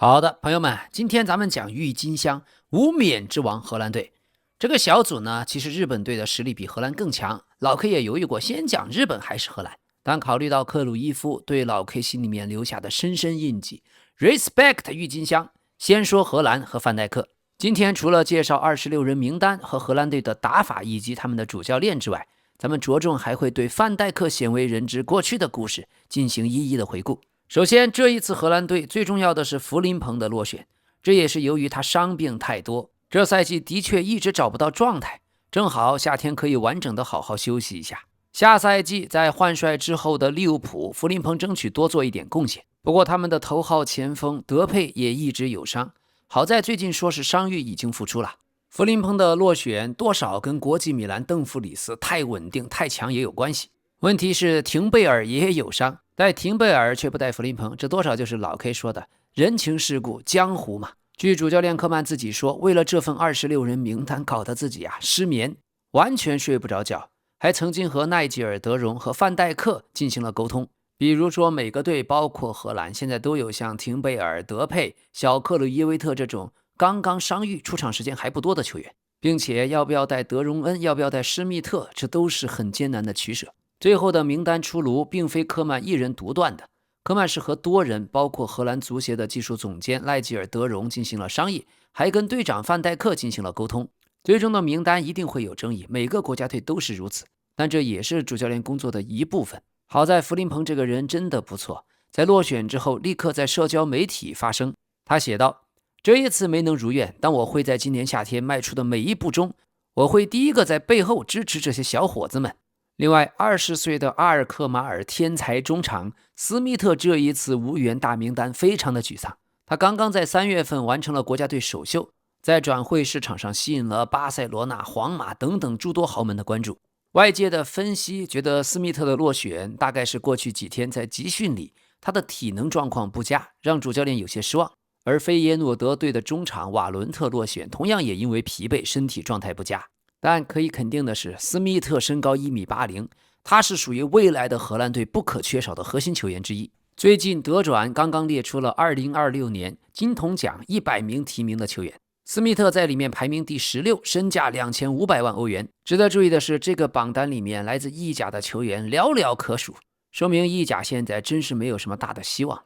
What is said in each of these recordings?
好的，朋友们，今天咱们讲郁金香无冕之王荷兰队。这个小组呢，其实日本队的实力比荷兰更强。老 K 也犹豫过，先讲日本还是荷兰。但考虑到克鲁伊夫对老 K 心里面留下的深深印记 ，respect 郁金香。先说荷兰和范戴克。今天除了介绍26人名单和荷兰队的打法以及他们的主教练之外，咱们着重还会对范戴克鲜为人知过去的故事进行一一的回顾。首先，这一次荷兰队最重要的是弗林彭的落选，这也是由于他伤病太多，这赛季的确一直找不到状态，正好夏天可以完整的好好休息一下。下赛季在换帅之后的利物浦，弗林彭争取多做一点贡献。不过他们的头号前锋德佩也一直有伤，好在最近说是伤愈已经复出了。弗林彭的落选多少跟国际米兰邓弗里斯太稳定太强也有关系。问题是廷贝尔也有伤，带廷贝尔却不带弗林彭，这多少就是老 K 说的人情世故江湖嘛。据主教练科曼自己说，为了这份26人名单搞得自己失眠，完全睡不着觉，还曾经和奈吉尔德容和范戴克进行了沟通，比如说每个队包括荷兰现在都有像廷贝尔、德佩、小克鲁耶维特这种刚刚伤愈出场时间还不多的球员，并且要不要带德容恩，要不要带施密特，这都是很艰难的取舍。最后的名单出炉并非科曼一人独断的，科曼是和多人包括荷兰足协的技术总监赖吉尔德容进行了商议，还跟队长范戴克进行了沟通。最终的名单一定会有争议，每个国家队都是如此，但这也是主教练工作的一部分。好在弗林彭这个人真的不错，在落选之后立刻在社交媒体发声，他写道：这一次没能如愿，但我会在今年夏天迈出的每一步中，我会第一个在背后支持这些小伙子们。另外，20岁的阿尔克马尔天才中场斯密特这一次无缘大名单，非常的沮丧。他刚刚在3月份完成了国家队首秀，在转会市场上吸引了巴塞罗那、皇马等等诸多豪门的关注。外界的分析觉得斯密特的落选大概是过去几天在集训里他的体能状况不佳，让主教练有些失望。而菲耶诺德队的中场瓦伦特落选，同样也因为疲惫，身体状态不佳。但可以肯定的是，斯密特身高1.80米，他是属于未来的荷兰队不可缺少的核心球员之一。最近德转刚刚列出了2026年金童奖100名提名的球员，斯密特在里面排名第16，身价2500万欧元。值得注意的是，这个榜单里面来自意甲的球员寥寥可数，说明意甲现在真是没有什么大的希望。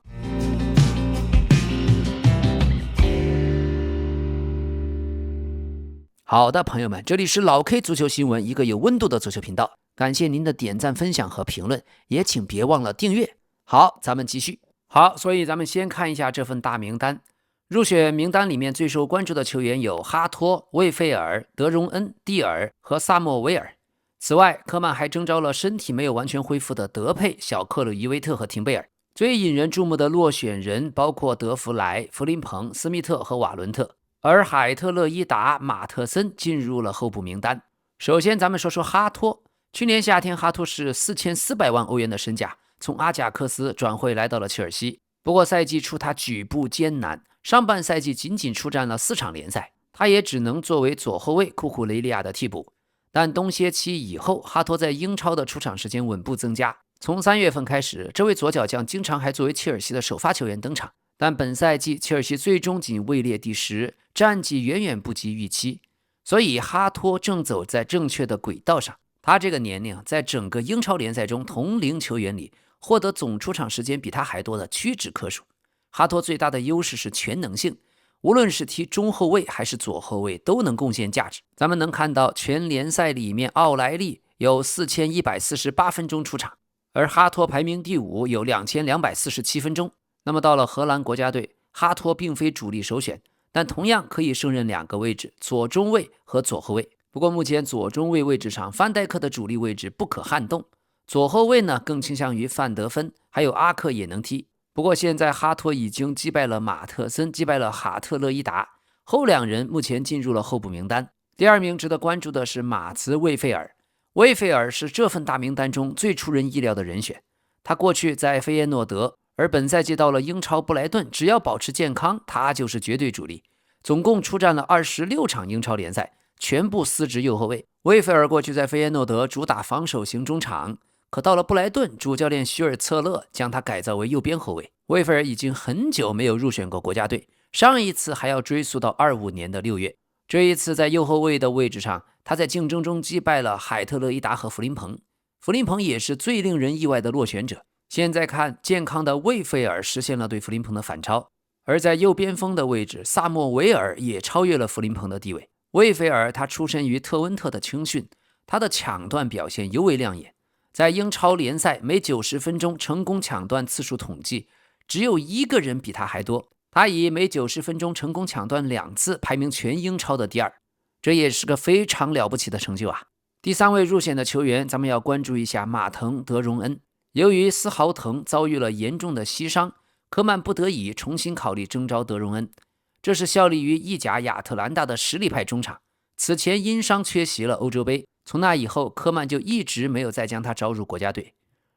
好的，朋友们，这里是老 K 足球新闻，一个有温度的足球频道。感谢您的点赞、分享和评论，也请别忘了订阅。好，咱们继续。好，所以咱们先看一下这份大名单。入选名单里面最受关注的球员有哈托、魏费尔、德容恩、蒂尔和萨莫维尔。此外，科曼还征召了身体没有完全恢复的德佩、小克鲁伊维特和廷贝尔。最引人注目的落选人包括德弗莱、弗林彭、斯密特和瓦伦特。而海特勒伊达、马特森进入了候补名单。首先咱们说说哈托。去年夏天哈托是4400万欧元的身价，从阿贾克斯转会来到了切尔西。不过赛季初他举步艰难，上半赛季仅仅出战了4场联赛，他也只能作为左后卫库库雷利亚的替补。但冬歇期以后，哈托在英超的出场时间稳步增加。从3月份开始，这位左脚将经常还作为切尔西的首发球员登场。但本赛季切尔西最终仅位列第10，战绩远远不及预期，所以哈托正走在正确的轨道上。他这个年龄在整个英超联赛中同龄球员里获得总出场时间比他还多的屈指可数。哈托最大的优势是全能性，无论是踢中后卫还是左后卫都能贡献价值。咱们能看到全联赛里面奥莱利有4148分钟出场，而哈托排名第5，有2247分钟。那么到了荷兰国家队，哈托并非主力首选，但同样可以胜任2个位置，左中卫和左后卫。不过目前左中卫位置上，范戴克的主力位置不可撼动，左后卫呢更倾向于范德芬，还有阿克也能踢。不过现在哈托已经击败了马特森，击败了哈特勒伊达，后2人目前进入了候补名单。第2名值得关注的是马茨魏费尔。魏费尔是这份大名单中最出人意料的人选，他过去在菲耶诺德，而本赛季到了英超布莱顿，只要保持健康，他就是绝对主力。总共出战了26场英超联赛，全部司职右后卫。魏费尔过去在菲耶诺德主打防守型中场，可到了布莱顿，主教练许尔策勒将他改造为右边后卫。魏菲尔已经很久没有入选过国家队，上一次还要追溯到25年的6月。这一次在右后卫的位置上，他在竞争中击败了海特勒伊达和弗林彭。弗林彭也是最令人意外的落选者。现在看，健康的魏菲尔实现了对弗林彭的反超。而在右边锋的位置，萨莫维尔也超越了弗林彭的地位。魏菲尔他出身于特温特的青训，他的抢断表现尤为亮眼。在英超联赛每90分钟成功抢断次数统计，只有一个人比他还多。他以每90分钟成功抢断2次，排名全英超的第2，这也是个非常了不起的成就啊！第3位入选的球员，咱们要关注一下马腾·德容恩。由于斯豪滕遭遇了严重的膝伤，科曼不得已重新考虑征召德容恩。这是效力于意甲亚特兰大的实力派中场，此前因伤缺席了欧洲杯，从那以后科曼就一直没有再将他招入国家队。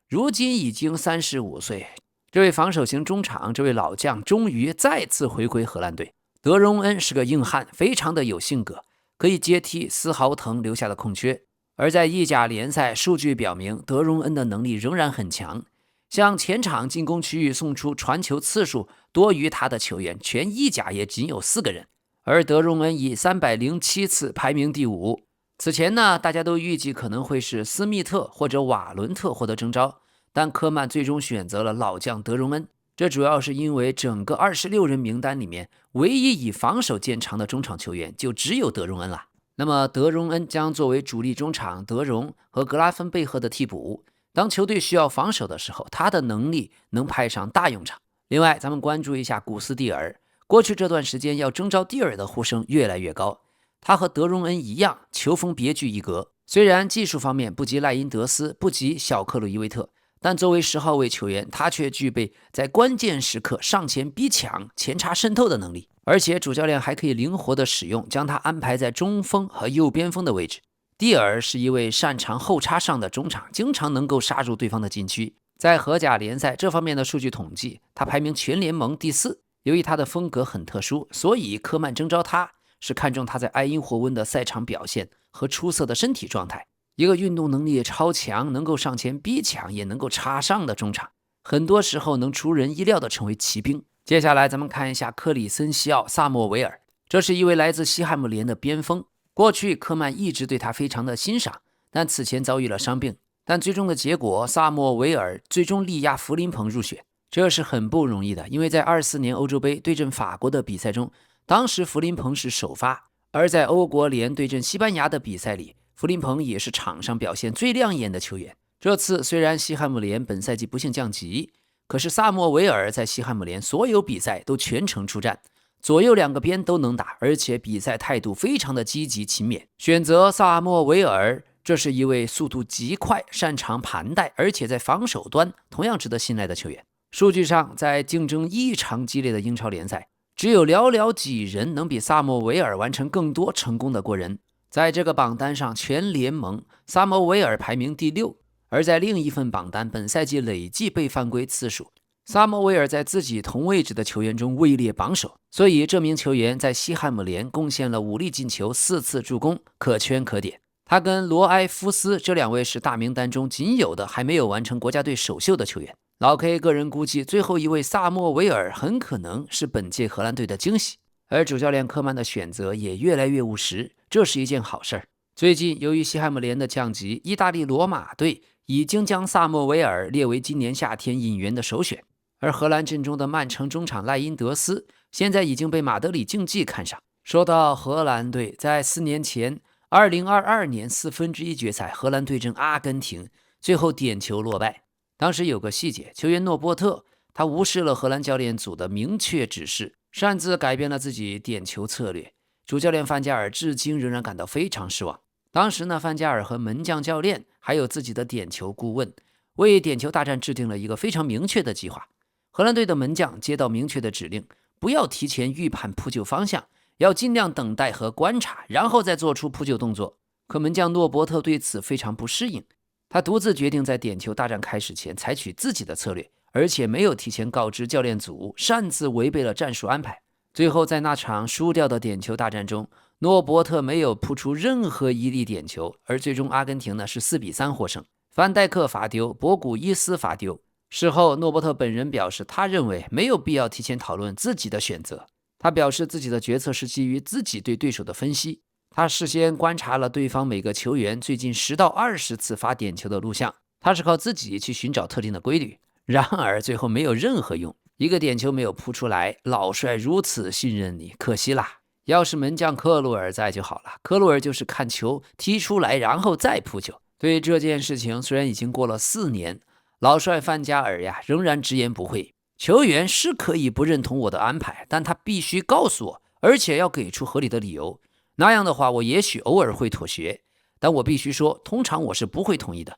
如今已经35岁，这位防守型中场，这位老将终于再次回归荷兰队。德容恩是个硬汉，非常的有性格，可以接替斯豪滕留下的空缺。而在意甲联赛，数据表明德容恩的能力仍然很强，向前场进攻区域送出传球次数多于他的球员，全意甲也仅有4个人，而德容恩以307次排名第5。此前呢，大家都预计可能会是斯密特或者瓦伦特获得征召，但科曼最终选择了老将德容恩，这主要是因为整个26人名单里面，唯一以防守见长的中场球员就只有德容恩了。那么德容恩将作为主力中场德容和格拉芬贝赫的替补，当球队需要防守的时候，他的能力能派上大用场。另外，咱们关注一下古斯蒂尔，过去这段时间要征召蒂尔的呼声越来越高。他和德容恩一样，球风别具一格。虽然技术方面不及赖因德斯，不及小克鲁伊维特，但作为10号位球员，他却具备在关键时刻上前逼抢、前插渗透的能力。而且主教练还可以灵活的使用，将他安排在中锋和右边锋的位置。蒂尔是一位擅长后插上的中场，经常能够杀入对方的禁区。在荷甲联赛这方面的数据统计，他排名全联盟第4。由于他的风格很特殊，所以科曼征召他是看中他在埃因霍温的赛场表现和出色的身体状态。一个运动能力也超强，能够上前逼抢，也能够插上的中场，很多时候能出人意料的成为骑兵。接下来咱们看一下克里森西奥·萨莫维尔，这是一位来自西汉姆联的边锋。过去科曼一直对他非常的欣赏，但此前遭遇了伤病。但最终的结果，萨莫维尔最终力压弗林彭入选，这是很不容易的。因为在24年欧洲杯对阵法国的比赛中，当时弗林彭是首发，而在欧国联对阵西班牙的比赛里，弗林彭也是场上表现最亮眼的球员。这次虽然西汉姆联本赛季不幸降级，可是萨莫维尔在西汉姆联所有比赛都全程出战，左右2个边都能打，而且比赛态度非常的积极勤勉。选择萨莫维尔，这是一位速度极快、擅长盘带，而且在防守端同样值得信赖的球员。数据上，在竞争异常激烈的英超联赛，只有寥寥几人能比萨莫维尔完成更多成功的过人。在这个榜单上，全联盟萨莫维尔排名第6。而在另一份榜单本赛季累计被犯规次数，萨莫维尔在自己同位置的球员中位列榜首，所以这名球员在西汉姆联贡献了5粒进球、4次助攻，可圈可点。他跟罗埃夫斯这2位是大名单中仅有的还没有完成国家队首秀的球员。老 K 个人估计，最后一位萨莫维尔很可能是本届荷兰队的惊喜，而主教练科曼的选择也越来越务实，这是一件好事儿。最近由于西汉姆联的降级，意大利罗马队已经将萨莫维尔列为今年夏天引援的首选，而荷兰阵中的曼城中场赖因德斯现在已经被马德里竞技看上。说到荷兰队，在4年前2022年1/4决赛，荷兰对阵阿根廷，最后点球落败。当时有个细节，球员诺波特他无视了荷兰教练组的明确指示，擅自改变了自己点球策略。主教练范加尔至今仍然感到非常失望。当时呢，范加尔和门将教练还有自己的点球顾问，为点球大战制定了一个非常明确的计划。荷兰队的门将接到明确的指令，不要提前预判扑救方向，要尽量等待和观察，然后再做出扑救动作。可门将诺伯特对此非常不适应，他独自决定在点球大战开始前采取自己的策略，而且没有提前告知教练组，擅自违背了战术安排。最后在那场输掉的点球大战中，诺伯特没有扑出任何一粒点球，而最终阿根廷呢是4-3获胜。范戴克罚丢，博古伊斯罚丢。事后，诺伯特本人表示，他认为没有必要提前讨论自己的选择。他表示自己的决策是基于自己对对手的分析。他事先观察了对方每个球员最近10到20次罚点球的录像，他是靠自己去寻找特定的规律。然而最后没有任何用，一个点球没有扑出来。老帅如此信任你，可惜啦。要是门将克鲁尔在就好了，克鲁尔就是看球踢出来然后再扑球。对这件事情，虽然已经过了4年，老帅范加尔呀仍然直言不讳。球员是可以不认同我的安排，但他必须告诉我，而且要给出合理的理由。那样的话，我也许偶尔会妥协，但我必须说，通常我是不会同意的。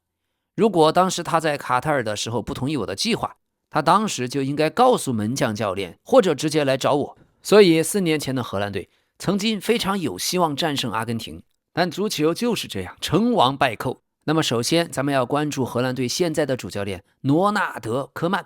如果当时他在卡塔尔的时候不同意我的计划，他当时就应该告诉门将教练，或者直接来找我。所以4年前的荷兰队曾经非常有希望战胜阿根廷，但足球就是这样，成王败寇。那么首先咱们要关注荷兰队现在的主教练罗纳德·科曼。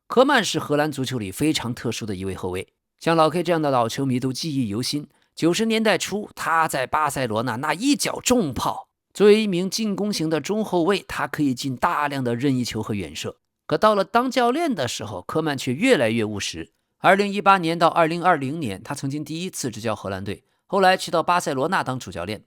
科曼是荷兰足球里非常特殊的一位后卫，像老 K 这样的老球迷都记忆犹新。90年代初，他在巴塞罗那那一脚重炮，作为一名进攻型的中后卫，他可以进大量的任意球和远射。可到了当教练的时候，科曼却越来越务实。2018年到2020年，他曾经第一次执教荷兰队，后来去到巴塞罗那当主教练。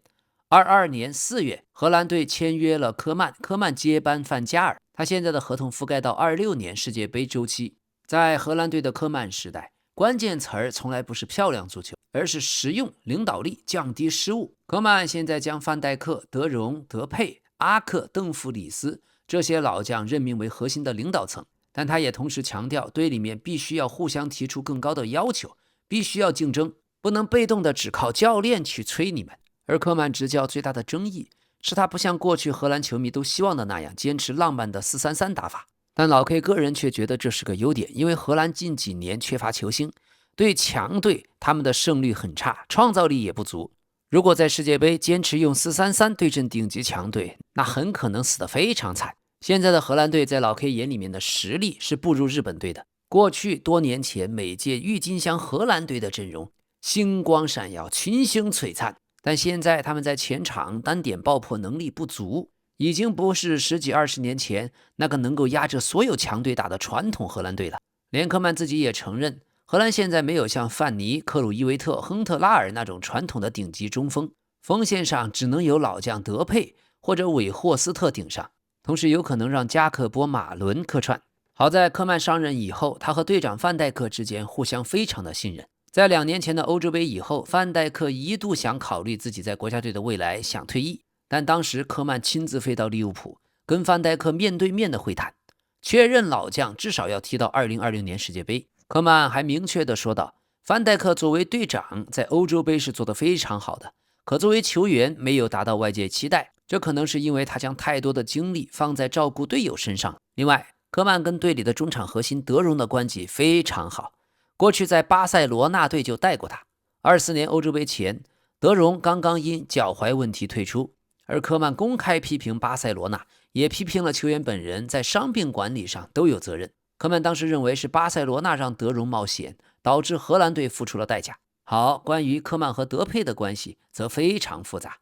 22年4月，荷兰队签约了科曼，科曼接班范加尔，他现在的合同覆盖到26年世界杯周期。在荷兰队的科曼时代，关键词儿从来不是漂亮足球，而是实用、领导力、降低失误。科曼现在将范戴克、德容、德佩、阿克、邓弗里斯这些老将任命为核心的领导层，但他也同时强调，队里面必须要互相提出更高的要求，必须要竞争，不能被动的只靠教练去催你们。而科曼执教最大的争议是他不像过去荷兰球迷都希望的那样坚持浪漫的4-3-3打法，但老 K 个人却觉得这是个优点，因为荷兰近几年缺乏球星，对强队他们的胜率很差，创造力也不足。如果在世界杯坚持用4-3-3对阵顶级强队，那很可能死得非常惨。现在的荷兰队在老 K 眼里面的实力是不如日本队的。过去多年前每届郁金香荷兰队的阵容星光闪耀，群星璀璨，但现在他们在前场单点爆破能力不足，已经不是10几20年前那个能够压着所有强队打的传统荷兰队了。连科曼自己也承认，荷兰现在没有像范尼、克鲁伊维特、亨特拉尔那种传统的顶级中锋，锋线上只能由老将德佩或者韦霍斯特顶上，同时有可能让加克波、马伦客串。好在科曼上任以后，他和队长范戴克之间互相非常的信任。在2年前的欧洲杯以后，范戴克一度想考虑自己在国家队的未来，想退役，但当时科曼亲自飞到利物浦，跟范戴克面对面的会谈，确认老将至少要踢到2020年世界杯。科曼还明确地说道，范戴克作为队长在欧洲杯是做得非常好的，可作为球员没有达到外界期待，这可能是因为他将太多的精力放在照顾队友身上。另外，科曼跟队里的中场核心德容的关系非常好，过去在巴塞罗那队就带过他。24年欧洲杯前，德容刚刚因脚踝问题退出，而科曼公开批评巴塞罗那，也批评了球员本人在伤病管理上都有责任。科曼当时认为是巴塞罗那让德容冒险，导致荷兰队付出了代价。好，关于科曼和德佩的关系则非常复杂。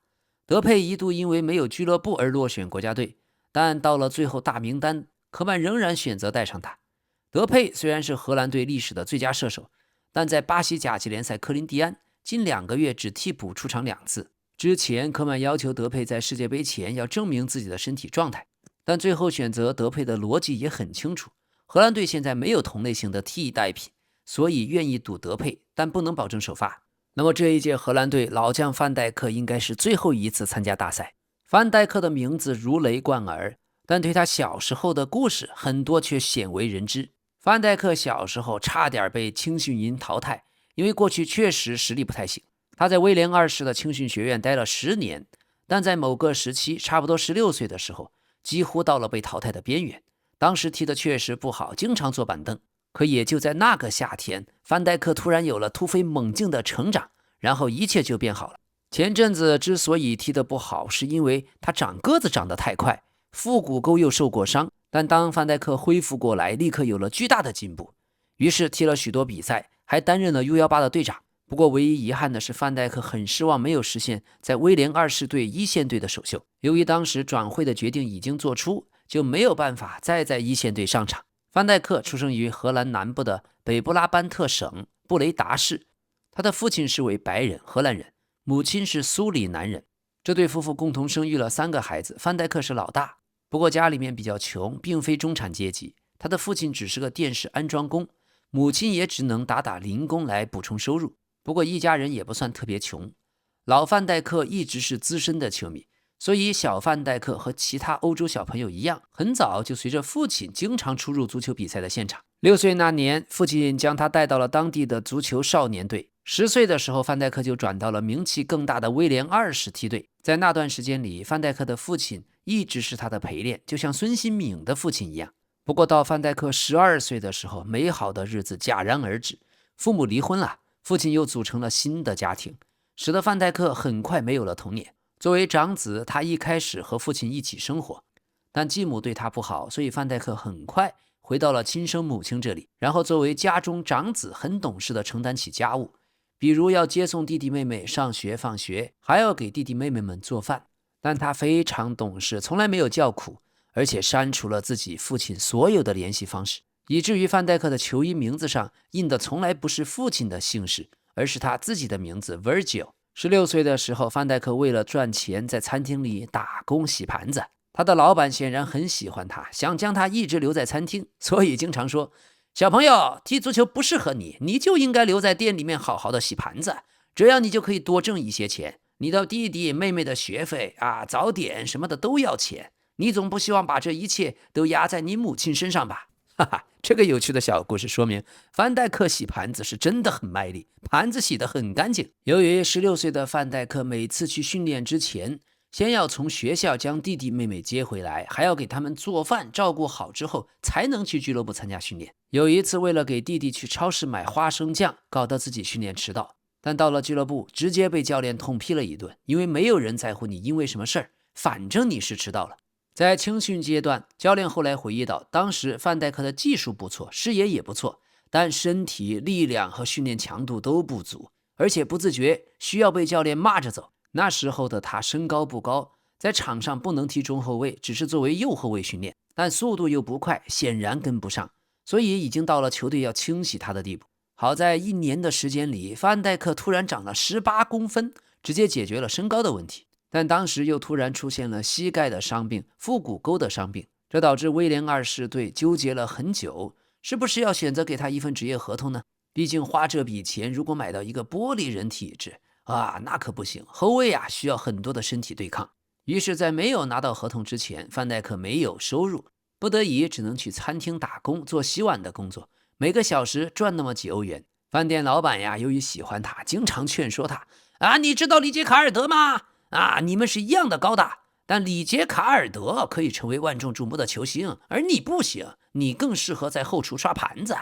德佩一度因为没有俱乐部而落选国家队，但到了最后大名单，科曼仍然选择带上他。德佩虽然是荷兰队历史的最佳射手，但在巴西甲级联赛科林蒂安近2个月只替补出场2次。之前科曼要求德佩在世界杯前要证明自己的身体状态，但最后选择德佩的逻辑也很清楚，荷兰队现在没有同类型的替代品，所以愿意赌德佩，但不能保证首发。那么这一届荷兰队老将范戴克应该是最后一次参加大赛。范戴克的名字如雷贯耳，但对他小时候的故事很多却鲜为人知。范戴克小时候差点被青训营淘汰，因为过去确实实力不太行。他在威廉2世的青训学院待了10年，但在某个时期差不多16岁的时候，几乎到了被淘汰的边缘。当时踢得确实不好，经常坐板凳。可也就在那个夏天，范戴克突然有了突飞猛进的成长，然后一切就变好了。前阵子之所以踢得不好，是因为他长个子长得太快，腹股沟又受过伤，但当范戴克恢复过来，立刻有了巨大的进步，于是踢了许多比赛，还担任了U18的队长。不过唯一遗憾的是，范戴克很失望没有实现在威廉二世队一线队的首秀。由于当时转会的决定已经做出，就没有办法再在一线队上场。范戴克出生于荷兰南部的北布拉班特省布雷达市，他的父亲是位白人荷兰人，母亲是苏里南人。这对夫妇共同生育了3个孩子，范戴克是老大。不过家里面比较穷，并非中产阶级，他的父亲只是个电视安装工，母亲也只能打打零工来补充收入。不过一家人也不算特别穷。老范戴克一直是资深的球迷，所以小范戴克和其他欧洲小朋友一样，很早就随着父亲经常出入足球比赛的现场。6岁那年，父亲将他带到了当地的足球少年队。10岁的时候，范戴克就转到了名气更大的威廉二世梯队。在那段时间里，范戴克的父亲一直是他的陪练，就像孙兴慜的父亲一样。不过到范戴克12岁的时候，美好的日子戛然而止，父母离婚了，父亲又组成了新的家庭，使得范戴克很快没有了童年。作为长子，他一开始和父亲一起生活，但继母对他不好，所以范戴克很快回到了亲生母亲这里，然后作为家中长子，很懂事地承担起家务，比如要接送弟弟妹妹上学放学，还要给弟弟妹妹们做饭。但他非常懂事，从来没有叫苦，而且删除了自己父亲所有的联系方式，以至于范戴克的球衣名字上印的从来不是父亲的姓氏，而是他自己的名字 Virgil。16岁的时候，范戴克为了赚钱在餐厅里打工洗盘子，他的老板显然很喜欢他，想将他一直留在餐厅，所以经常说，小朋友，踢足球不适合你，你就应该留在店里面好好的洗盘子，这样你就可以多挣一些钱，你的弟弟妹妹的学费早点什么的都要钱，你总不希望把这一切都压在你母亲身上吧？哈哈，这个有趣的小故事说明，范戴克洗盘子是真的很卖力，盘子洗得很干净。由于16岁的范戴克每次去训练之前，先要从学校将弟弟妹妹接回来，还要给他们做饭，照顾好之后才能去俱乐部参加训练。有一次为了给弟弟去超市买花生酱，搞得自己训练迟到，但到了俱乐部直接被教练痛批了一顿，因为没有人在乎你因为什么事儿，反正你是迟到了。在青训阶段，教练后来回忆到，当时范戴克的技术不错，视野也不错，但身体力量和训练强度都不足，而且不自觉需要被教练骂着走。那时候的他身高不高，在场上不能踢中后卫，只是作为右后卫训练，但速度又不快，显然跟不上，所以已经到了球队要清洗他的地步。好在1年的时间里，范戴克突然长了18公分，直接解决了身高的问题。但当时又突然出现了膝盖的伤病、腹股沟的伤病，这导致威廉二世队纠结了很久，是不是要选择给他一份职业合同呢？毕竟花这笔钱，如果买到一个玻璃人体质那可不行，后卫需要很多的身体对抗。于是在没有拿到合同之前，范戴克没有收入，不得已只能去餐厅打工，做洗碗的工作，每个小时赚那么几欧元。饭店老板由于喜欢他，经常劝说他你知道里杰卡尔德吗？你们是一样的高大，但里杰卡尔德可以成为万众瞩目的球星，而你不行，你更适合在后厨刷盘子。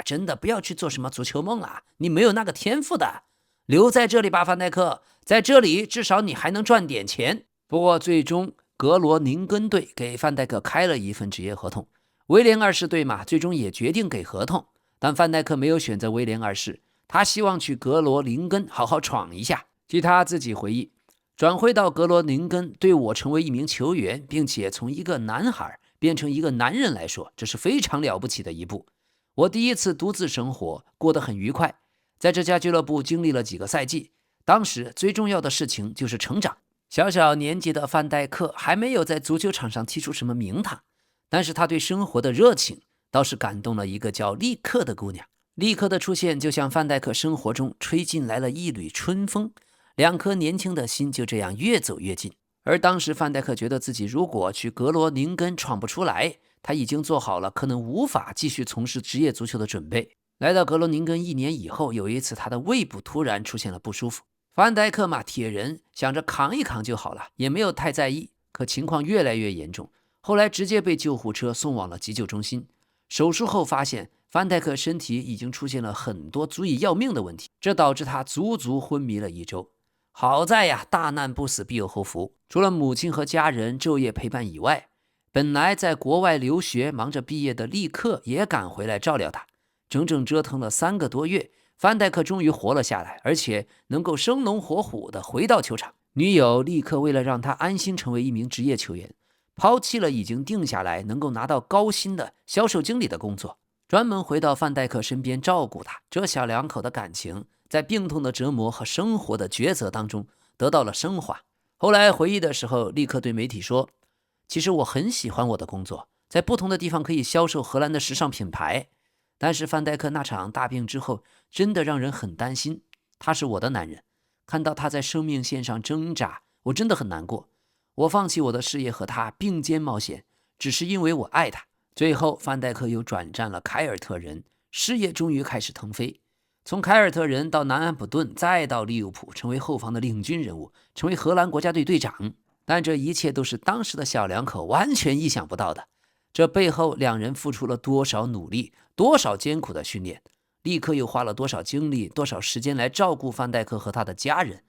真的不要去做什么足球梦了，你没有那个天赋的，留在这里吧，范戴克，在这里至少你还能赚点钱。不过最终格罗宁根队给范戴克开了一份职业合同，威廉二世队嘛，最终也决定给合同，但范戴克没有选择威廉二世，他希望去格罗宁根好好闯一下。据他自己回忆，转会到格罗宁根对我成为一名球员，并且从一个男孩变成一个男人来说，这是非常了不起的一步。我第一次独自生活，过得很愉快，在这家俱乐部经历了几个赛季，当时最重要的事情就是成长。小小年纪的范戴克还没有在足球场上踢出什么名堂，但是他对生活的热情倒是感动了一个叫利克的姑娘。利克的出现就像范戴克生活中吹进来了一缕春风，两颗年轻的心就这样越走越近。而当时范戴克觉得自己如果去格罗宁根闯不出来，他已经做好了可能无法继续从事职业足球的准备。来到格罗宁根1年以后，有一次他的胃部突然出现了不舒服，范戴克嘛，铁人，想着扛一扛就好了，也没有太在意，可情况越来越严重，后来直接被救护车送往了急救中心。手术后发现范戴克身体已经出现了很多足以要命的问题，这导致他足足昏迷了1周。好在大难不死必有后福，除了母亲和家人昼夜陪伴以外，本来在国外留学忙着毕业的利克也赶回来照料他，整整折腾了3个多月，范戴克终于活了下来，而且能够生龙活虎地回到球场。女友立刻为了让他安心成为一名职业球员，抛弃了已经定下来能够拿到高薪的销售经理的工作，专门回到范戴克身边照顾他。这小两口的感情在病痛的折磨和生活的抉择当中得到了升华。后来回忆的时候，立刻对媒体说，其实我很喜欢我的工作，在不同的地方可以销售荷兰的时尚品牌，但是范戴克那场大病之后真的让人很担心。他是我的男人，看到他在生命线上挣扎，我真的很难过。我放弃我的事业和他并肩冒险，只是因为我爱他。最后范戴克又转战了凯尔特人，事业终于开始腾飞。从凯尔特人到南安普顿，再到利物浦，成为后方的领军人物，成为荷兰国家队队长。但这一切都是当时的小两口完全意想不到的。这背后两人付出了多少努力，多少艰苦的训练，立刻又花了多少精力，多少时间来照顾范戴克和他的家人，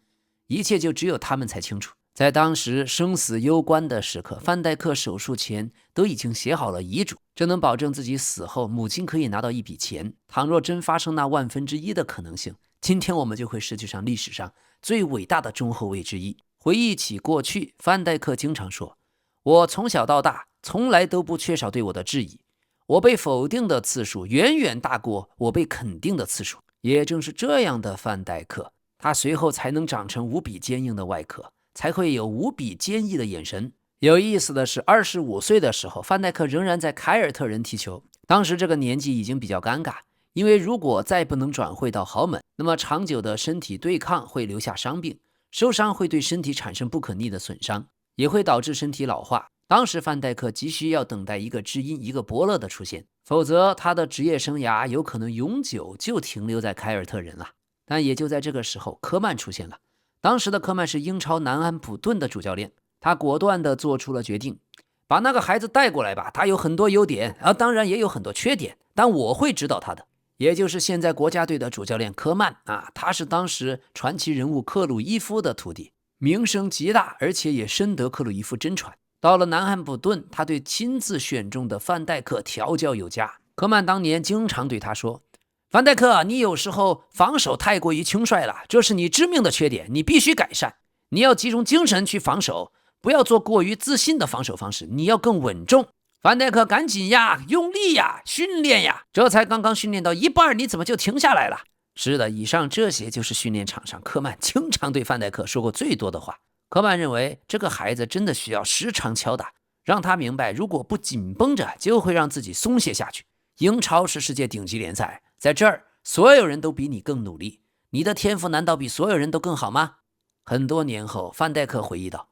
一切就只有他们才清楚。在当时生死攸关的时刻，范戴克手术前都已经写好了遗嘱，这能保证自己死后母亲可以拿到一笔钱。倘若真发生那1/1000的可能性，今天我们就会失去上历史上最伟大的中后卫之一。回忆起过去，范戴克经常说，我从小到大从来都不缺少对我的质疑，我被否定的次数远远大过我被肯定的次数。也正是这样的范戴克，他随后才能长成无比坚硬的外壳，才会有无比坚毅的眼神。有意思的是，25岁的时候，范戴克仍然在凯尔特人踢球。当时这个年纪已经比较尴尬，因为如果再不能转会到豪门，那么长久的身体对抗会留下伤病，受伤会对身体产生不可逆的损伤，也会导致身体老化。当时范戴克急需要等待一个知音，一个伯乐的出现，否则他的职业生涯有可能永久就停留在凯尔特人了。但也就在这个时候，科曼出现了。当时的科曼是英超南安普顿的主教练，他果断地做出了决定，把那个孩子带过来吧，他有很多优点，当然也有很多缺点，但我会指导他的。也就是现在国家队的主教练科曼他是当时传奇人物克鲁伊夫的徒弟，名声极大，而且也深得克鲁伊夫真传。到了南安普顿，他对亲自选中的范戴克调教有加。科曼当年经常对他说，范戴克，你有时候防守太过于轻率了，这是你致命的缺点，你必须改善。你要集中精神去防守，不要做过于自信的防守方式，你要更稳重。范戴克，赶紧呀，用力呀，训练呀，这才刚刚训练到一半，你怎么就停下来了？是的，以上这些就是训练场上科曼经常对范戴克说过最多的话。科曼认为这个孩子真的需要时常敲打，让他明白如果不紧绷着，就会让自己松懈下去。英超是世界顶级联赛，在这儿所有人都比你更努力，你的天赋难道比所有人都更好吗？很多年后，范戴克回忆道，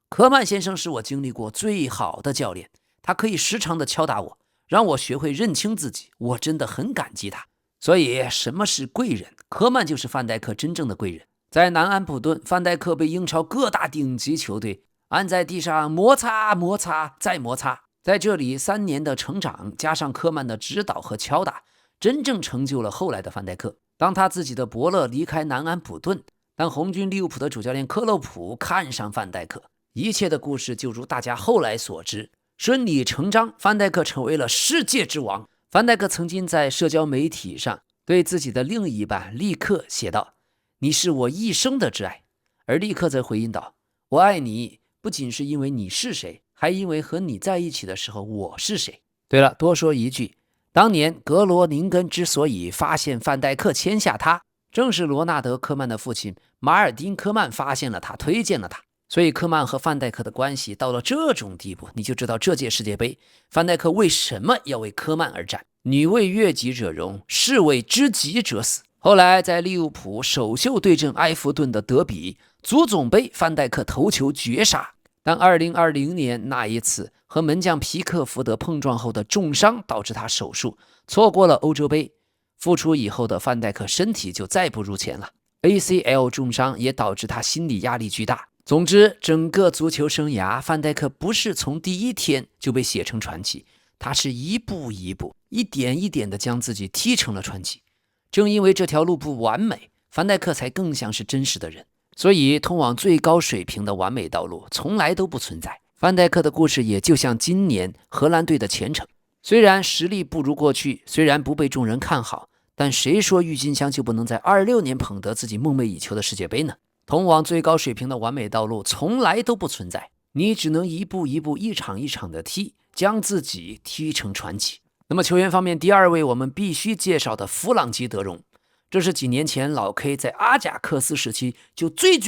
科曼先生是我经历过最好的教练，他可以时常的敲打我，让我学会认清自己，我真的很感激他。所以什么是贵人？科曼就是范戴克真正的贵人。在南安普顿，范戴克被英超各大顶级球队按在地上摩擦摩擦再摩擦，在这里3年的成长加上科曼的指导和敲打，真正成就了后来的范戴克。当他自己的伯乐离开南安普顿，当红军利物浦的主教练克洛普看上范戴克，一切的故事就如大家后来所知，顺理成章，范戴克成为了世界之王。范戴克曾经在社交媒体上对自己的另一半利克写道，你是我一生的挚爱。而利克则回应道，我爱你不仅是因为你是谁，还因为和你在一起的时候我是谁。对了，多说一句，当年格罗宁根之所以发现范戴克签下他，正是罗纳德·科曼的父亲马尔丁·科曼发现了他，推荐了他。所以科曼和范戴克的关系到了这种地步，你就知道这届世界杯范戴克为什么要为科曼而战。女为悦己者容，士为知己者死。后来在利物浦首秀对阵埃弗顿的德比，足总杯范戴克头球绝杀，但2020年那一次和门将皮克福德碰撞后的重伤导致他手术，错过了欧洲杯。复出以后的范戴克身体就再不如前了， ACL 重伤也导致他心理压力巨大。总之，整个足球生涯，范戴克不是从第一天就被写成传奇，他是一步一步、一点一点地将自己踢成了传奇。正因为这条路不完美，范戴克才更像是真实的人。所以，通往最高水平的完美道路从来都不存在。范戴克的故事也就像今年荷兰队的前程，虽然实力不如过去，虽然不被众人看好，但谁说郁金香就不能在26年捧得自己梦寐以求的世界杯呢？通往最高水平的完美道路从来都不存在，你只能一步一步、一场一场的踢，将自己踢成传奇。那么球员方面，第二位我们必须介绍的弗朗基·德容，这是几年前老 K 在阿贾克斯时期就最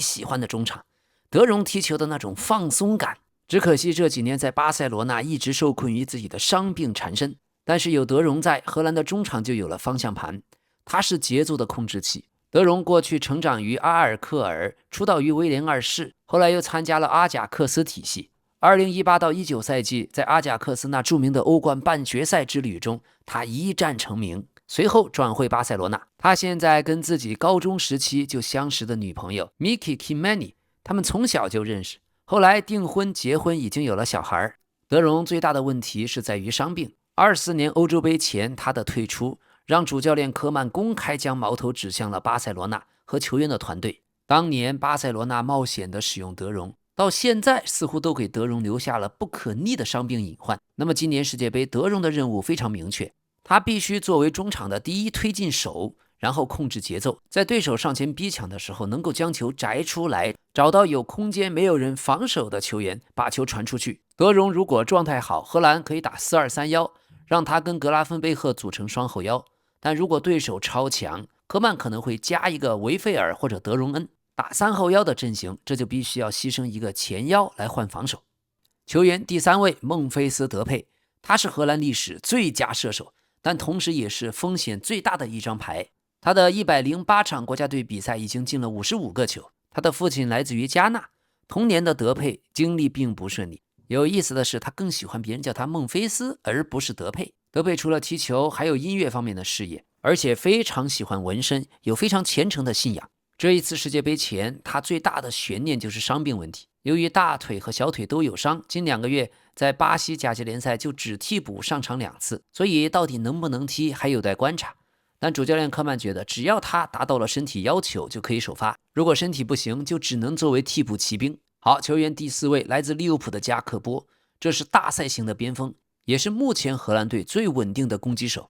喜欢的中场。德容踢球的那种放松感，只可惜这几年在巴塞罗那一直受困于自己的伤病缠身。但是有德容在，荷兰的中场就有了方向盘，他是节奏的控制器。德容过去成长于阿尔克尔，出道于威廉二世，后来又参加了阿贾克斯体系。2018到19赛季，在阿贾克斯那著名的欧冠半决赛之旅中，他一战成名，随后转会巴塞罗那。他现在跟自己高中时期就相识的女朋友 Miki Kimani， 他们从小就认识，后来订婚结婚，已经有了小孩。德容最大的问题是在于伤病。24年欧洲杯前他的退出，让主教练科曼公开将矛头指向了巴塞罗那和球员的团队。当年巴塞罗那冒险的使用德容，到现在似乎都给德容留下了不可逆的伤病隐患。那么今年世界杯，德容的任务非常明确，他必须作为中场的第一推进手，然后控制节奏，在对手上前逼抢的时候能够将球摘出来，找到有空间没有人防守的球员，把球传出去。德容如果状态好，荷兰可以打4-2-3-1，让他跟格拉芬贝赫组成双后腰。但如果对手超强，科曼可能会加一个维费尔或者德容恩，打3后腰的阵型，这就必须要牺牲一个前腰来换防守。球员第3位，孟菲斯·德佩，他是荷兰历史最佳射手，但同时也是风险最大的一张牌。他的108场国家队比赛已经进了55个球。他的父亲来自于加纳，童年的德佩经历并不顺利。有意思的是，他更喜欢别人叫他孟菲斯，而不是德佩。德佩除了踢球，还有音乐方面的事业，而且非常喜欢纹身，有非常虔诚的信仰。这一次世界杯前，他最大的悬念就是伤病问题。由于大腿和小腿都有伤，近2个月在巴西甲级联赛就只替补上场2次，所以到底能不能踢还有待观察。但主教练科曼觉得，只要他达到了身体要求就可以首发，如果身体不行，就只能作为替补骑兵。好，球员第4位，来自利物浦的加克波，这是大赛型的边锋，也是目前荷兰队最稳定的攻击手。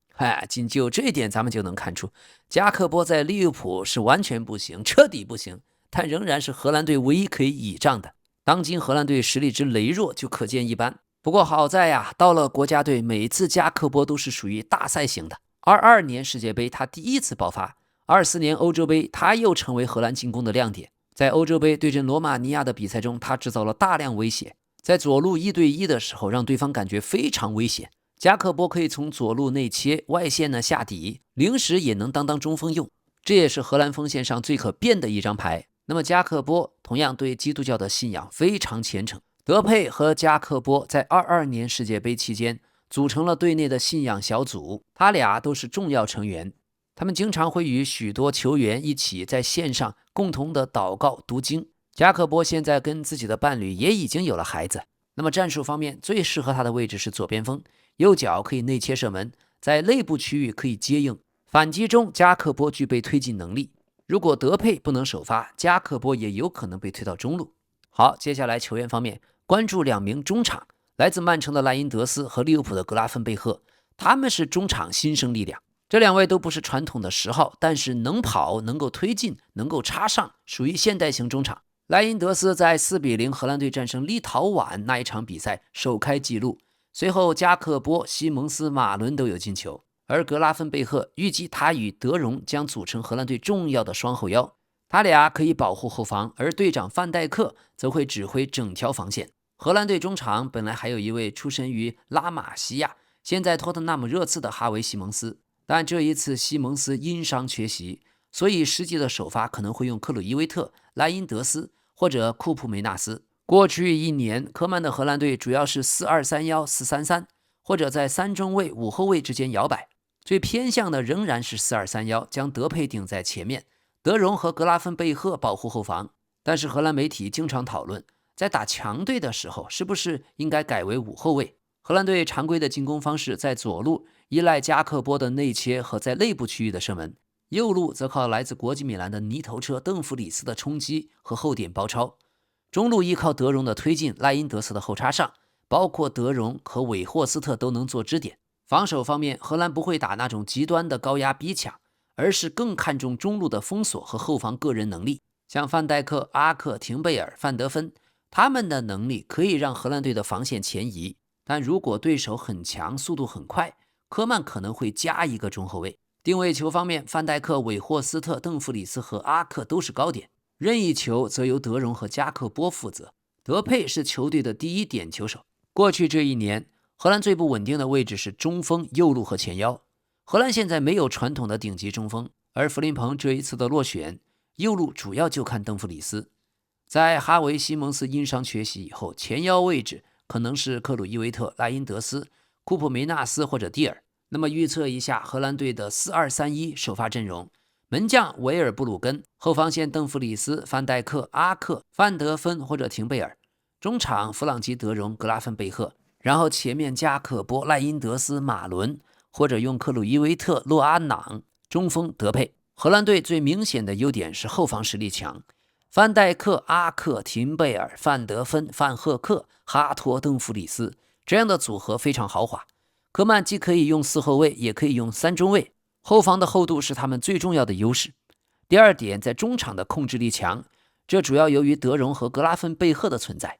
仅就这一点咱们就能看出，加克波在利物浦是完全不行，彻底不行，但仍然是荷兰队唯一可以倚仗的。当今荷兰队实力之羸弱就可见一斑。不过好在呀，到了国家队，每次加克波都是属于大赛型的。22年世界杯他第一次爆发，24年欧洲杯他又成为荷兰进攻的亮点。在欧洲杯对阵罗马尼亚的比赛中，他制造了大量威胁，在左路1对1的时候让对方感觉非常危险。加克波可以从左路内切，外线呢下底，临时也能当中锋用，这也是荷兰锋线上最可变的一张牌。那么加克波同样对基督教的信仰非常虔诚。德佩和加克波在22年世界杯期间组成了队内的信仰小组，他俩都是重要成员。他们经常会与许多球员一起在线上共同的祷告读经。加克波现在跟自己的伴侣也已经有了孩子。那么战术方面，最适合他的位置是左边锋，右脚可以内切射门，在内部区域可以接应。反击中，加克波具备推进能力。如果德佩不能首发，加克波也有可能被推到中路。好，接下来球员方面，关注2名中场，来自曼城的莱因德斯和利物浦的格拉芬贝赫，他们是中场新生力量。这2位都不是传统的10号，但是能跑，能够推进，能够插上，属于现代型中场。莱因德斯在4-0荷兰队战胜立陶宛那一场比赛首开纪录，随后加克波、西蒙斯、马伦都有进球。而格拉芬贝赫预计他与德容将组成荷兰队重要的双后腰，他俩可以保护后防，而队长范戴克则会指挥整条防线。荷兰队中场本来还有一位出身于拉玛西亚，现在托特纳姆热刺的哈维·西蒙斯，但这一次西蒙斯因伤缺席，所以实际的首发可能会用克鲁伊维特、莱因德斯或者库普梅纳斯。过去1年，科曼的荷兰队主要是4-2-3-1、4-3-3，或者在3中卫、5后卫之间摇摆。最偏向的仍然是4-2-3-1，将德佩顶在前面，德容和格拉芬贝赫保护后防。但是荷兰媒体经常讨论，在打强队的时候，是不是应该改为5后卫？荷兰队常规的进攻方式在左路依赖加克波的内切和在内部区域的射门，右路则靠来自国际米兰的泥头车邓弗里斯的冲击和后点包抄，中路依靠德容的推进，赖因德斯的后插上，包括德容和韦霍斯特都能做支点。防守方面，荷兰不会打那种极端的高压逼抢，而是更看重中路的封锁和后防个人能力。像范戴克、阿克、廷贝尔、范德芬，他们的能力可以让荷兰队的防线前移。但如果对手很强，速度很快，科曼可能会加一个中后卫。定位球方面，范戴克、韦霍斯特、邓弗里斯和阿克都是高点，任意球则由德容和加克波负责。德佩是球队的第一点球手。过去这一年，荷兰最不稳定的位置是中锋、右路和前腰。荷兰现在没有传统的顶级中锋，而弗林彭这一次的落选，右路主要就看邓弗里斯。在哈维·西蒙斯因伤缺席以后，前腰位置可能是克鲁伊维特、莱因德斯、库普梅纳斯或者蒂尔。那么预测一下荷兰队的4-2-3-1首发阵容：门将维尔布鲁根，后防线邓弗里斯、范戴克、阿克、范德芬或者廷贝尔，中场弗朗基·德容、格拉芬贝赫，然后前面加克波、赖因德斯、马伦，或者用克鲁伊维特、洛阿瑙，中锋德佩。荷兰队最明显的优点是后防实力强，范戴克、阿克、廷贝尔、范德芬、范赫克、哈托、邓弗里斯，这样的组合非常豪华。科曼既可以用4后卫，也可以用3中卫，后防的厚度是他们最重要的优势。第二点，在中场的控制力强，这主要由于德容和格拉芬贝赫的存在。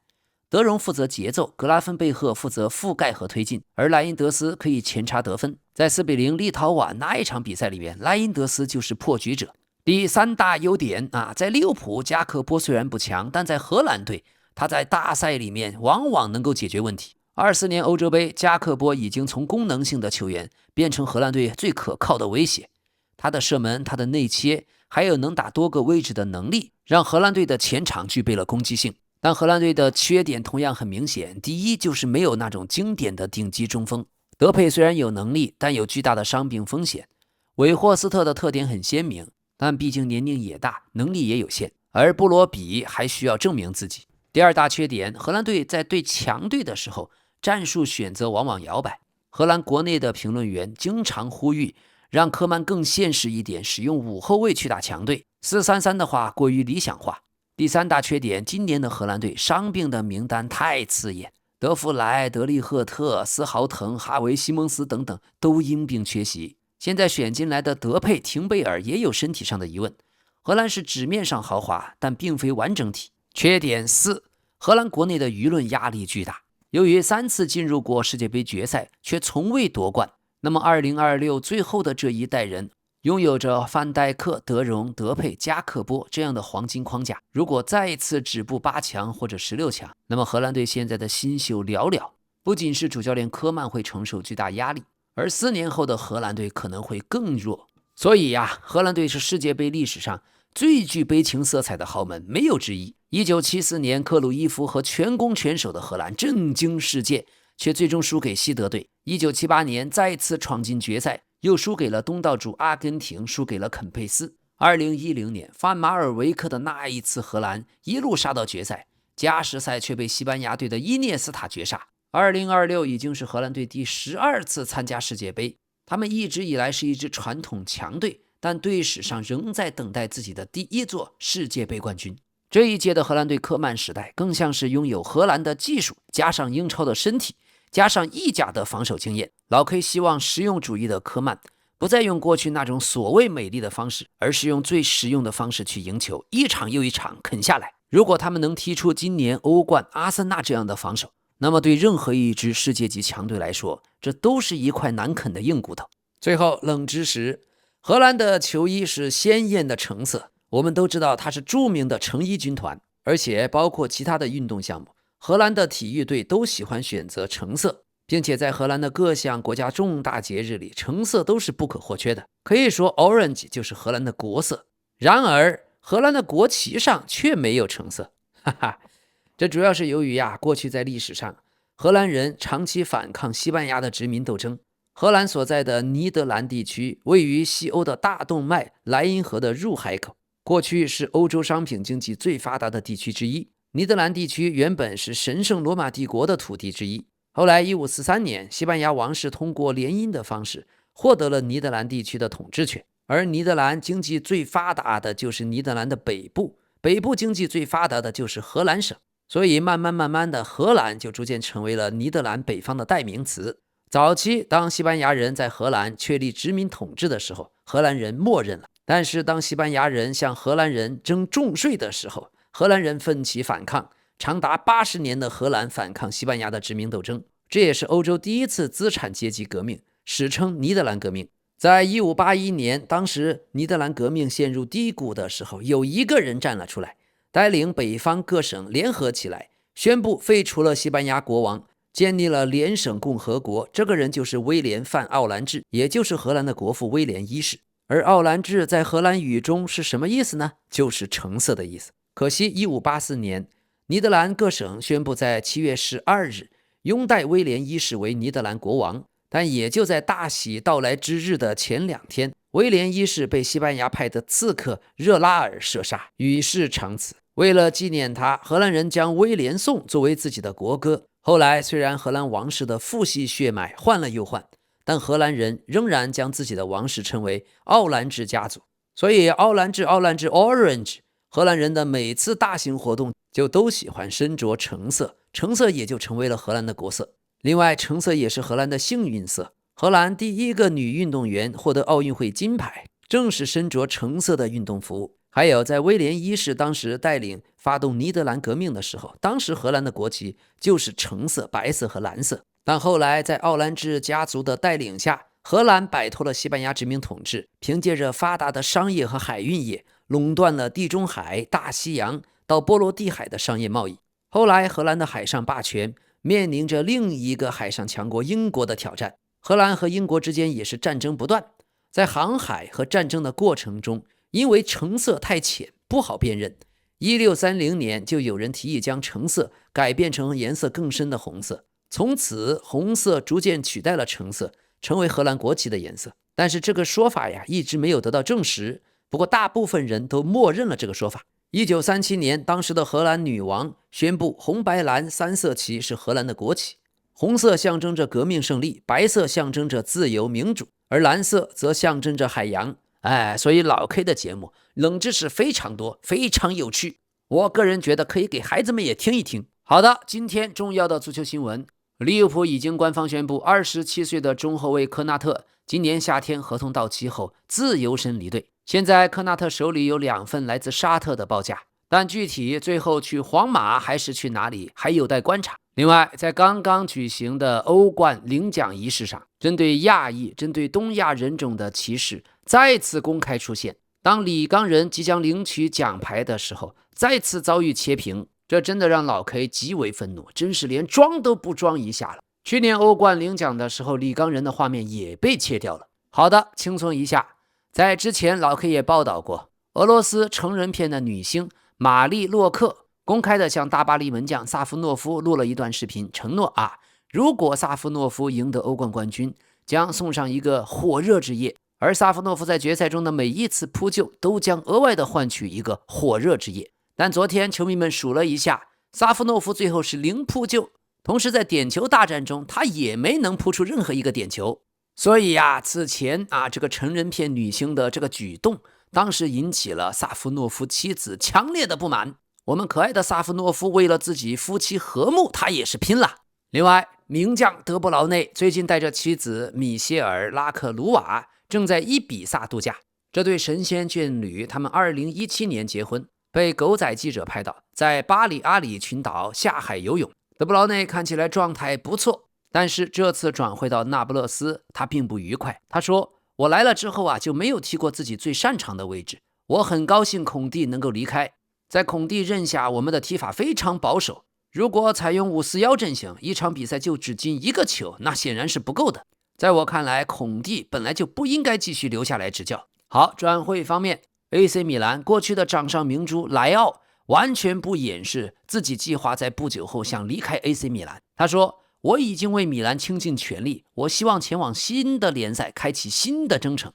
德容负责节奏，格拉芬贝赫负责覆盖和推进，而莱因德斯可以前插得分。在4-0立陶宛那一场比赛里面，莱因德斯就是破局者。第3大优点在利物浦，加克波虽然不强，但在荷兰队，他在大赛里面往往能够解决问题。24年欧洲杯，加克波已经从功能性的球员变成荷兰队最可靠的威胁。他的射门，他的内切，还有能打多个位置的能力，让荷兰队的前场具备了攻击性。但荷兰队的缺点同样很明显，第一就是没有那种经典的顶级中锋。德佩虽然有能力，但有巨大的伤病风险。韦霍斯特的特点很鲜明，但毕竟年龄也大，能力也有限，而布罗比还需要证明自己。第二大缺点，荷兰队在对强队的时候，战术选择往往摇摆。荷兰国内的评论员经常呼吁让科曼更现实一点，使用5后卫去打强队，4-3-3的话过于理想化。第3大缺点，今年的荷兰队伤病的名单太刺眼，德弗莱、德利赫特、斯豪滕、哈维·西蒙斯等等都因病缺席。现在选进来的德佩、廷贝尔也有身体上的疑问。荷兰是纸面上豪华，但并非完整体。缺点4，荷兰国内的舆论压力巨大。由于3次进入过世界杯决赛，却从未夺冠，那么2026最后的这一代人拥有着范戴克、德容、德佩、加克波这样的黄金框架。如果再一次止步8强或者16强，那么荷兰队现在的新秀寥寥，不仅是主教练科曼会承受巨大压力，而4年后的荷兰队可能会更弱。所以荷兰队是世界杯历史上最具悲情色彩的豪门，没有之一。1974年，克鲁伊夫和全攻全守的荷兰震惊世界，却最终输给西德队。1978年再次闯进决赛，又输给了东道主阿根廷，输给了肯佩斯。2010年，范马尔维克的那一次荷兰一路杀到决赛，加时赛却被西班牙队的伊涅斯塔绝杀。2026已经是荷兰队第12次参加世界杯，他们一直以来是一支传统强队，但队史上仍在等待自己的第1座世界杯冠军。这一届的荷兰队科曼时代更像是拥有荷兰的技术，加上英超的身体，加上意甲的防守经验。老 K 希望实用主义的科曼不再用过去那种所谓美丽的方式，而是用最实用的方式去赢球，一场又一场啃下来。如果他们能踢出今年欧冠阿森纳这样的防守，那么对任何一支世界级强队来说，这都是一块难啃的硬骨头。最后冷知识，荷兰的球衣是鲜艳的橙色，我们都知道它是著名的橙衣军团，而且包括其他的运动项目，荷兰的体育队都喜欢选择橙色，并且在荷兰的各项国家重大节日里，橙色都是不可或缺的。可以说 Orange 就是荷兰的国色。然而荷兰的国旗上却没有橙色，这主要是由于过去在历史上荷兰人长期反抗西班牙的殖民斗争。荷兰所在的尼德兰地区位于西欧的大动脉莱茵河的入海口，过去是欧洲商品经济最发达的地区之一。尼德兰地区原本是神圣罗马帝国的土地之一，后来1543年，西班牙王室通过联姻的方式获得了尼德兰地区的统治权。而尼德兰经济最发达的就是尼德兰的北部，北部经济最发达的就是荷兰省，所以慢慢的荷兰就逐渐成为了尼德兰北方的代名词。早期当西班牙人在荷兰确立殖民统治的时候，荷兰人默认了，但是当西班牙人向荷兰人征重税的时候，荷兰人奋起反抗，长达80年的荷兰反抗西班牙的殖民斗争，这也是欧洲第一次资产阶级革命，史称尼德兰革命。在1581年，当时尼德兰革命陷入低谷的时候，有一个人站了出来，带领北方各省联合起来，宣布废除了西班牙国王，建立了联省共和国。这个人就是威廉·范奥兰治，也就是荷兰的国父威廉一世。而奥兰治在荷兰语中是什么意思呢？就是橙色的意思。可惜1584年，尼德兰各省宣布在7月12日拥戴威廉一世为尼德兰国王，但也就在大喜到来之日的前2天，威廉一世被西班牙派的刺客热拉尔射杀，与世长辞。为了纪念他，荷兰人将威廉颂作为自己的国歌。后来虽然荷兰王室的父系血脉换了又换，但荷兰人仍然将自己的王室称为奥兰治家族。所以奥兰治 Orange， 荷兰人的每次大型活动就都喜欢身着橙色，橙色也就成为了荷兰的国色。另外，橙色也是荷兰的幸运色。荷兰第一个女运动员获得奥运会金牌，正是身着橙色的运动服。还有在威廉一世当时带领发动尼德兰革命的时候，当时荷兰的国旗就是橙色、白色和蓝色。但后来在奥兰治家族的带领下，荷兰摆脱了西班牙殖民统治，凭借着发达的商业和海运业，垄断了地中海、大西洋到波罗的海的商业贸易。后来荷兰的海上霸权面临着另一个海上强国英国的挑战，荷兰和英国之间也是战争不断。在航海和战争的过程中，因为橙色太浅不好辨认，1630年就有人提议将橙色改变成颜色更深的红色，从此红色逐渐取代了橙色，成为荷兰国旗的颜色。但是这个说法呀一直没有得到证实，不过大部分人都默认了这个说法。1937年，当时的荷兰女王宣布红白蓝3色旗是荷兰的国旗，红色象征着革命胜利，白色象征着自由民主，而蓝色则象征着海洋。所以老 K 的节目冷知识非常多，非常有趣，我个人觉得可以给孩子们也听一听。好的，今天重要的足球新闻，利物浦已经官方宣布27岁的中后卫科纳特今年夏天合同到期后自由身离队。现在科纳特手里有2份来自沙特的报价，但具体最后去皇马还是去哪里还有待观察。另外，在刚刚举行的欧冠领奖仪式上，针对亚裔、针对东亚人种的歧视再次公开出现。当李刚人即将领取奖牌的时候，再次遭遇切屏，这真的让老 K 极为愤怒，真是连装都不装一下了。去年欧冠领奖的时候，李刚人的画面也被切掉了。好的，轻松一下。在之前老 K 也报道过，俄罗斯成人片的女星玛丽洛克公开的向大巴黎门将萨夫诺夫录了一段视频，承诺如果萨夫诺夫赢得欧冠冠军，将送上一个火热之夜，而萨夫诺夫在决赛中的每一次扑救都将额外的换取一个火热之夜。但昨天球迷们数了一下，萨夫诺夫最后是0扑救，同时在点球大战中他也没能扑出任何一个点球。所以此前这个成人片女星的这个举动，当时引起了萨夫诺夫妻子强烈的不满。我们可爱的萨夫诺夫为了自己夫妻和睦，他也是拼了。另外，名将德布劳内最近带着妻子米歇尔·拉克鲁瓦正在伊比萨度假。这对神仙眷侣他们2017年结婚，被狗仔记者拍到在巴里阿里群岛下海游泳。德布劳内看起来状态不错，但是这次转回到那不勒斯，他并不愉快。他说，我来了之后就没有踢过自己最擅长的位置，我很高兴孔蒂能够离开。在孔蒂任下，我们的踢法非常保守，如果采用541阵型，一场比赛就只进1个球，那显然是不够的。在我看来，孔蒂本来就不应该继续留下来执教。好，转会方面， AC 米兰过去的掌上明珠莱奥完全不掩饰自己计划在不久后想离开 AC 米兰。他说，我已经为米兰倾尽全力，我希望前往新的联赛，开启新的征程。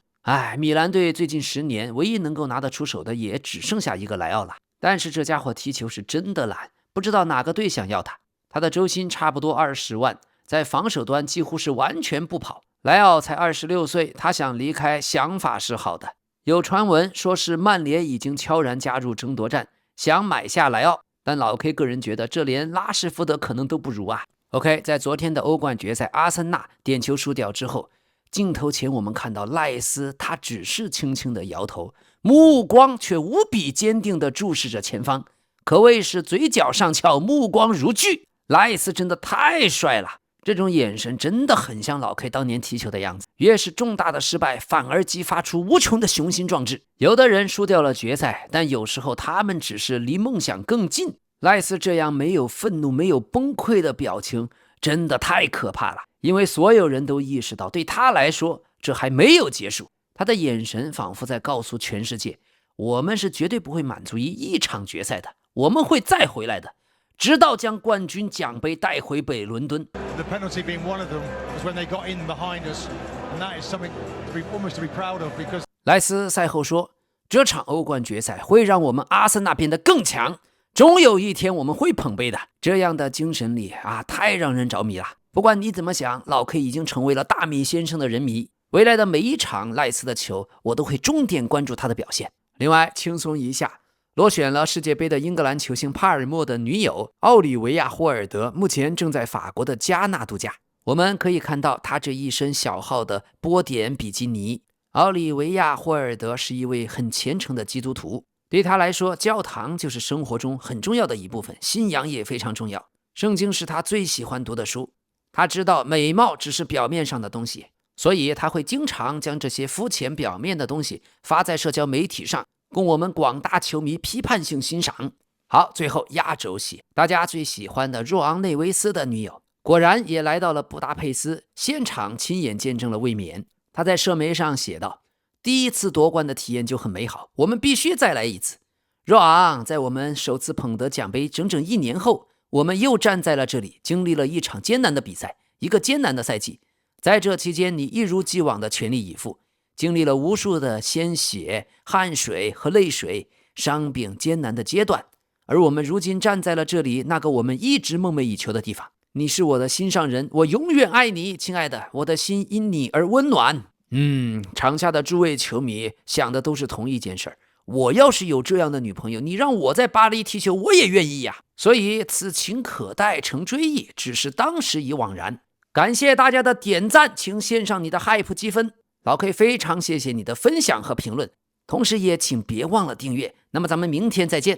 米兰队最近10年唯一能够拿得出手的也只剩下一个莱奥了，但是这家伙踢球是真的懒，不知道哪个队想要他。他的周薪差不多20万，在防守端几乎是完全不跑。莱奥才26岁，他想离开想法是好的。有传闻说是曼联已经悄然加入争夺战，想买下莱奥，但老 K 个人觉得这连拉什福德可能都不如 OK， 在昨天的欧冠决赛，阿森纳点球输掉之后，镜头前我们看到赖斯，他只是轻轻的摇头，目光却无比坚定地注视着前方，可谓是嘴角上翘，目光如炬。赖斯真的太帅了，这种眼神真的很像老 K 当年踢球的样子。越是重大的失败，反而激发出无穷的雄心壮志。有的人输掉了决赛，但有时候他们只是离梦想更近。赖斯这样没有愤怒、没有崩溃的表情，真的太可怕了。因为所有人都意识到，对他来说，这还没有结束。他的眼神仿佛在告诉全世界，我们是绝对不会满足于一场决赛的，我们会再回来的，直到将冠军奖杯带回北伦敦。莱斯赛后说，这场欧冠决赛会让我们阿森纳变得更强，终有一天我们会捧杯的。这样的精神力太让人着迷了。不管你怎么想，老 K 已经成为了大米先生的人迷。未来的每一场赖斯的球，我都会重点关注他的表现。另外，轻松一下，落选了世界杯的英格兰球星帕尔默的女友奥里维亚·霍尔德目前正在法国的加纳度假。我们可以看到她这一身小号的波点比基尼。奥里维亚·霍尔德是一位很虔诚的基督徒，对他来说，教堂就是生活中很重要的一部分，信仰也非常重要。圣经是他最喜欢读的书。他知道美貌只是表面上的东西，所以他会经常将这些肤浅表面的东西发在社交媒体上，供我们广大球迷批判性欣赏。好，最后压轴戏，大家最喜欢的若昂内维斯的女友果然也来到了布达佩斯，现场亲眼见证了卫冕。他在社媒上写道，第一次夺冠的体验就很美好，我们必须再来一次。若昂，在我们首次捧得奖杯整整1年后，我们又站在了这里，经历了一场艰难的比赛，一个艰难的赛季。在这期间，你一如既往的全力以赴，经历了无数的鲜血、汗水和泪水，伤病艰难的阶段。而我们如今站在了这里，那个我们一直梦寐以求的地方。你是我的心上人，我永远爱你，亲爱的，我的心因你而温暖。场下的诸位球迷想的都是同一件事儿。我要是有这样的女朋友，你让我在巴黎踢球，我也愿意呀。所以此情可待成追忆，只是当时已惘然。感谢大家的点赞，请献上你的 hype 积分。老 K 非常谢谢你的分享和评论，同时也请别忘了订阅。那么咱们明天再见。